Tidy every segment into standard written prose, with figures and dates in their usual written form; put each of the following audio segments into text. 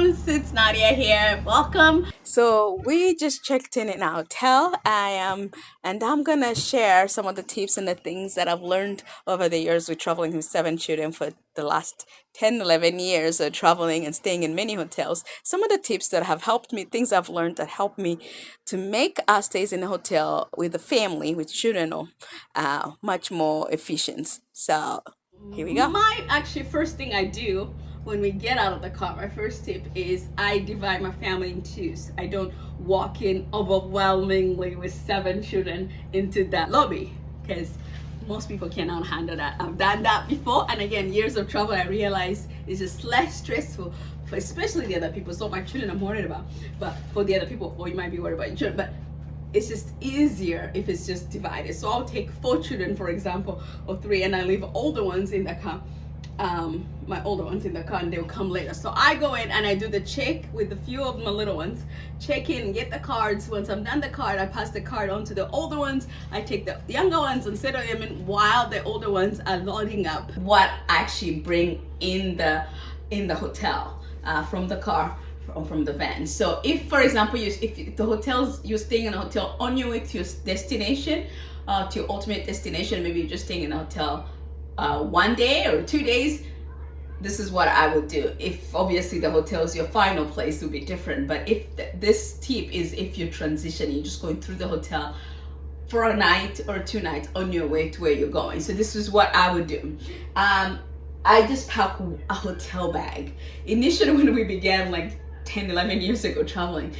loves, it's Nadia here. Welcome. So we just checked in our hotel. And I'm gonna share some of the tips and the things that I've learned over the years with traveling with 7 children for the last 10, 11 years of traveling and staying in many hotels. Some of the tips that have helped me, things I've learned that helped me to make our stays in the hotel with the family, with children, much more efficient. So here we go. My actually first thing I do when we get out of the car, my first tip is I divide my family in twos. I don't walk in overwhelmingly with 7 children into that lobby because most people cannot handle that. I've done that before, and again, years of travel, I realized it's just less stressful for especially the other people. So my children I'm worried about, but for the other people, or you might be worried about your children, but it's just easier if it's just divided. So I'll take 4 children, for example, or 3, and I leave older ones in the car. My older ones in the car, and they'll come later. So I go in and I do the check with a few of my little ones, check in, get the cards. Once I'm done the card, I pass the card on to the older ones. I take the younger ones and settle them in while the older ones are loading up what I actually bring in the hotel from the car or from the van. So if, for example, if the hotels, you're staying in a hotel on your way to your destination, to your ultimate destination, maybe you're just staying in a hotel 1 day or 2 days, this is what I would do. If obviously the hotel is your final place, it would be different. But if this tip is if you're transitioning, you're just going through the hotel for a night or 2 nights on your way to where you're going. So this is what I would do. I just pack a hotel bag. Initially, when we began like 10, 11 years ago traveling,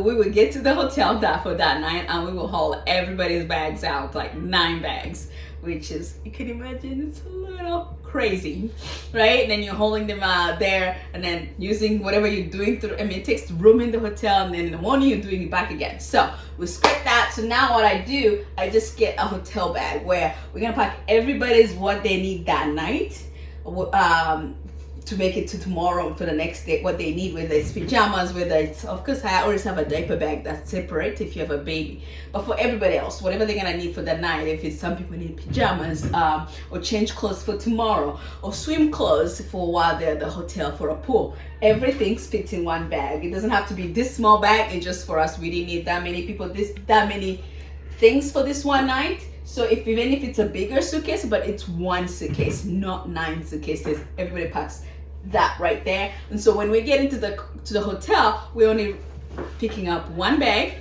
we would get to the hotel for that night, and we will haul everybody's bags out, like 9 bags, which is, you can imagine, it's a little crazy, right? And then you're holding them out there and then using whatever you're doing through, it takes room in the hotel, and then in the morning you're doing it back again. So we skip that. So now what I do, I just get a hotel bag where we're gonna pack everybody's what they need that night, to make it to tomorrow for the next day, what they need, whether it's pajamas, whether it's, of course I always have a diaper bag that's separate if you have a baby, but for everybody else, whatever they're gonna need for the night, if it's, some people need pajamas, or change clothes for tomorrow, or swim clothes for while they're at the hotel for a pool, everything fits in one bag. It doesn't have to be this small bag. It's just for us, we didn't need that many people, that many things for this one night. So even if it's a bigger suitcase, but it's 1 suitcase, not 9 suitcases, everybody packs that right there. And so when we get into the hotel, we're only picking up 1 bag,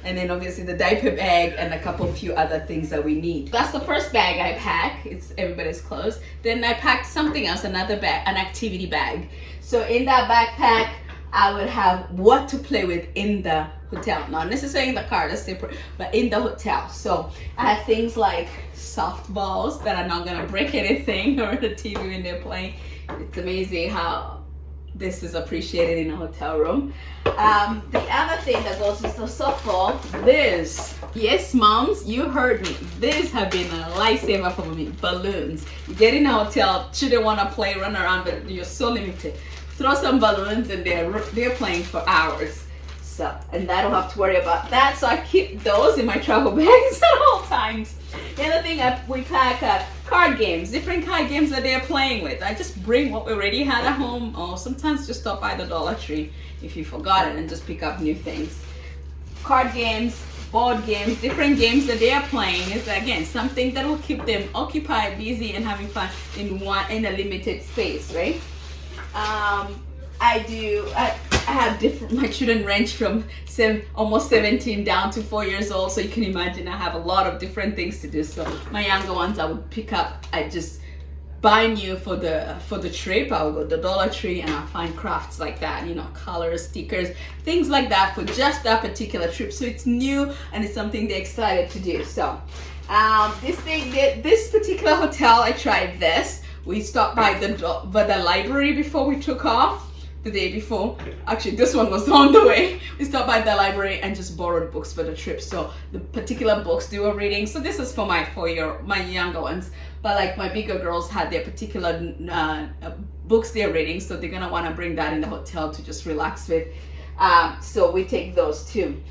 and then obviously the diaper bag and a few other things that we need. That's the first bag I pack. It's everybody's clothes. Then I packed something else, another bag, an activity bag. So in that backpack, I would have what to play with in the hotel, not necessarily in the car, that's separate, but in the hotel. So I have things like softballs that are not gonna break anything, or the TV when they're playing. It's amazing how this is appreciated in a hotel room. The other thing that goes with the softball, this, yes moms, you heard me, this have been a lifesaver for me. Balloons. You get in a hotel, children want to play, run around, but you're so limited. Throw some balloons and they're playing for hours. So, and I don't have to worry about that. So I keep those in my travel bags at all times. The other thing, we pack card games, different card games that they're playing with. I just bring what we already had at home, or sometimes just stop by the Dollar Tree if you forgot it and just pick up new things. Card games, board games, different games that they are playing is, again, something that will keep them occupied, busy, and having fun in a limited space, right? I have my children range from almost 17 down to 4 years old, so you can imagine I have a lot of different things to do. So my younger ones, I would pick up, I just buy new for the trip. I will go to the Dollar Tree and I'll find crafts like that, colors, stickers, things like that for just that particular trip. So it's new and it's something they're excited to do. So this particular hotel, I tried this. We stopped by the library before we took off. The day before, actually this one was on the way, we stopped by the library and just borrowed books for the trip. So the particular books they were reading, so this is for my younger ones, but like my bigger girls had their particular books they're reading, so they're gonna want to bring that in the hotel to just relax with. So we take those too,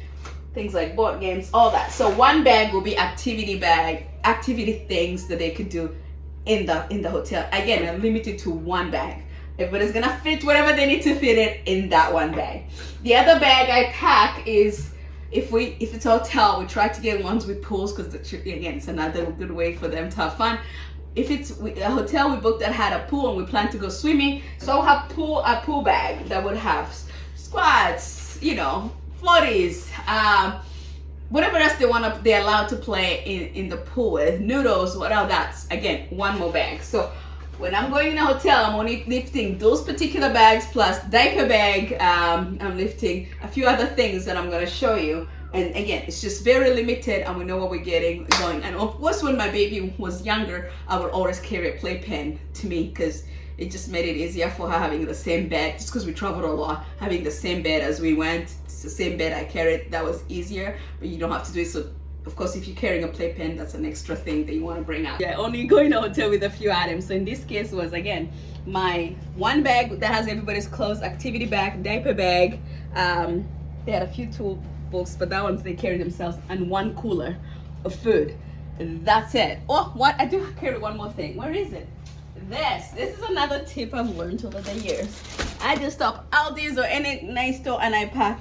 things like board games, all that. So 1 bag will be activity things that they could do in the hotel. Again, I'm limited to 1 bag. Everybody's gonna fit whatever they need to fit in that one bag. The other bag I pack is, if it's a hotel, we try to get ones with pools, because again, it's another good way for them to have fun. If it's a hotel we booked that had a pool and we plan to go swimming, so I'll have a pool bag that would have squats, floaties, whatever else they're allowed to play in the pool with, noodles, what else. That's again one more bag. So when I'm going in a hotel, I'm only lifting those particular bags plus diaper bag. I'm lifting a few other things that I'm going to show you. And again, it's just very limited, and we know what we're getting going. And of course, when my baby was younger, I would always carry a playpen to me, because it just made it easier for her having the same bed. Just because we traveled a lot, having the same bed as we went, it's the same bed I carried, that was easier. But you don't have to do it. So of course, if you're carrying a playpen, that's an extra thing that you want to bring out. Yeah, only going to a hotel with a few items. So in this case was, again, my one bag that has everybody's clothes, activity bag, diaper bag. They had a few tool books, but that ones they carry themselves, and one cooler of food. That's it. Oh, what? I do carry one more thing. Where is it? This is another tip I've learned over the years. I just stop Aldi's or any nice store, and I pack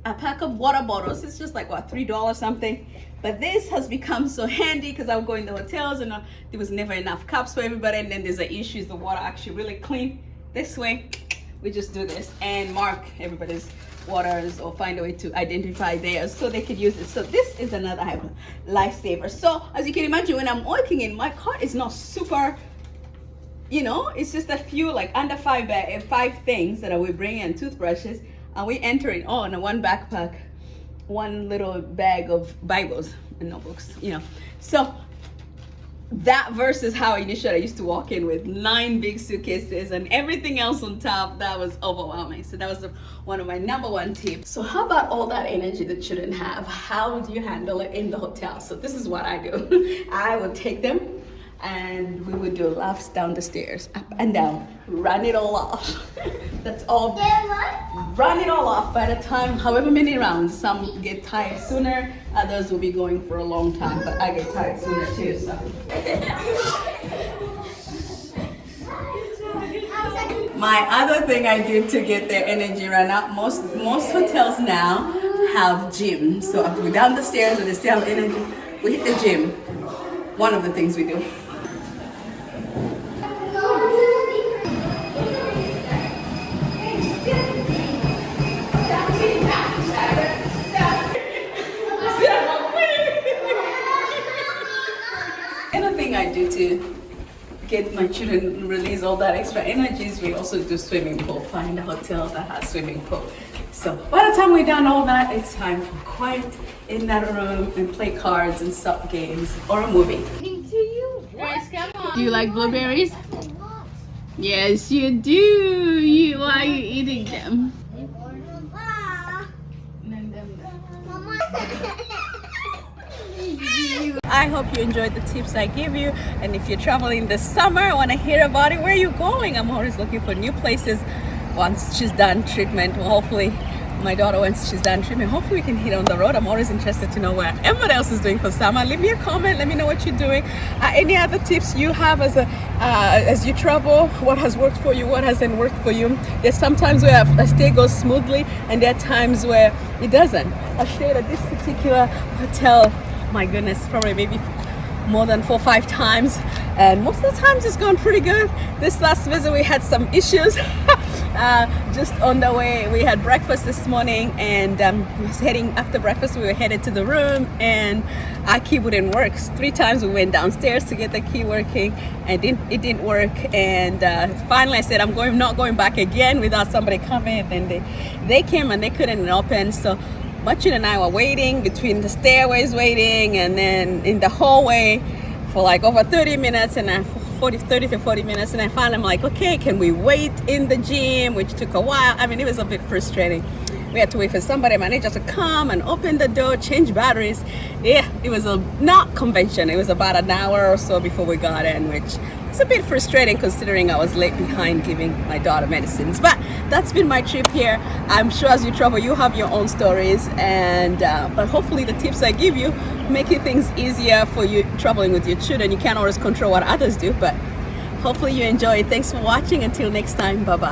a pack of water bottles. It's just like what, $3 something. But this has become so handy, because I would go in the hotels and there was never enough cups for everybody, and then there's an issue, is the water actually really clean? This way, we just do this and mark everybody's waters, or find a way to identify theirs so they could use it. So this is another lifesaver. So as you can imagine, when I'm working in, my cart is not super, it's just a few, like under five things that I will bring in, toothbrushes, and we enter it all in one backpack, one little bag of Bibles and notebooks, So that versus how initially I used to walk in with 9 big suitcases and everything else on top, that was overwhelming. So that was one of my number one tips. So how about all that energy that children have? How do you handle it in the hotel? So this is what I do. I would take them, and we would do laps down the stairs, up and down, run it all off. That's all. Run it all off by the time, however many rounds. Some get tired sooner, others will be going for a long time, but I get tired sooner too, so. My other thing I do to get their energy run up, most hotels now have gym. So after we're down the stairs and they still have energy, we hit the gym. One of the things we do. I do to get my children release all that extra energies, we also do swimming pool. Find a hotel that has swimming pool. So by the time we're done all that, it's time for quiet in that room and play cards and sub games or a movie. Do you like blueberries? Yes, you do. Why are you eating them? I hope you enjoyed the tips I give you, and if you're traveling this summer, I want to hear about it. Where are you going? I'm always looking for new places once she's done treatment. Well, hopefully my daughter, once she's done treatment, hopefully we can hit on the road. I'm always interested to know what everyone else is doing for summer. Leave me a comment, let me know what you're doing. Any other tips you have as you travel? What has worked for you, what hasn't worked for you? There's sometimes where a stay goes smoothly, and there are times where it doesn't. I stayed at this particular hotel, my goodness, probably maybe more than 4 or 5 times, and most of the times it's gone pretty good. This last visit we had some issues. Just on the way, we had breakfast this morning, and we was heading, after breakfast we were headed to the room, and our key wouldn't work. 3 times we went downstairs to get the key working, and it didn't work, and finally I said I'm not going back again without somebody coming, and they came and they couldn't open. So Machin and I were waiting between the stairways, waiting, and then in the hallway for like over 30 minutes, and 30 to 40 minutes, and I finally, I'm like, okay, can we wait in the gym, which took a while. I mean, it was a bit frustrating. We had to wait for somebody, manager, to come and open the door, change batteries. Yeah, it was not convention. It was about an hour or so before we got in, which is a bit frustrating considering I was late behind giving my daughter medicines. But that's been my trip here. I'm sure as you travel, you have your own stories, and but hopefully the tips I give you make things easier for you traveling with your children. You can't always control what others do, but Hopefully you enjoyed. Thanks for watching. Until next time, bye bye.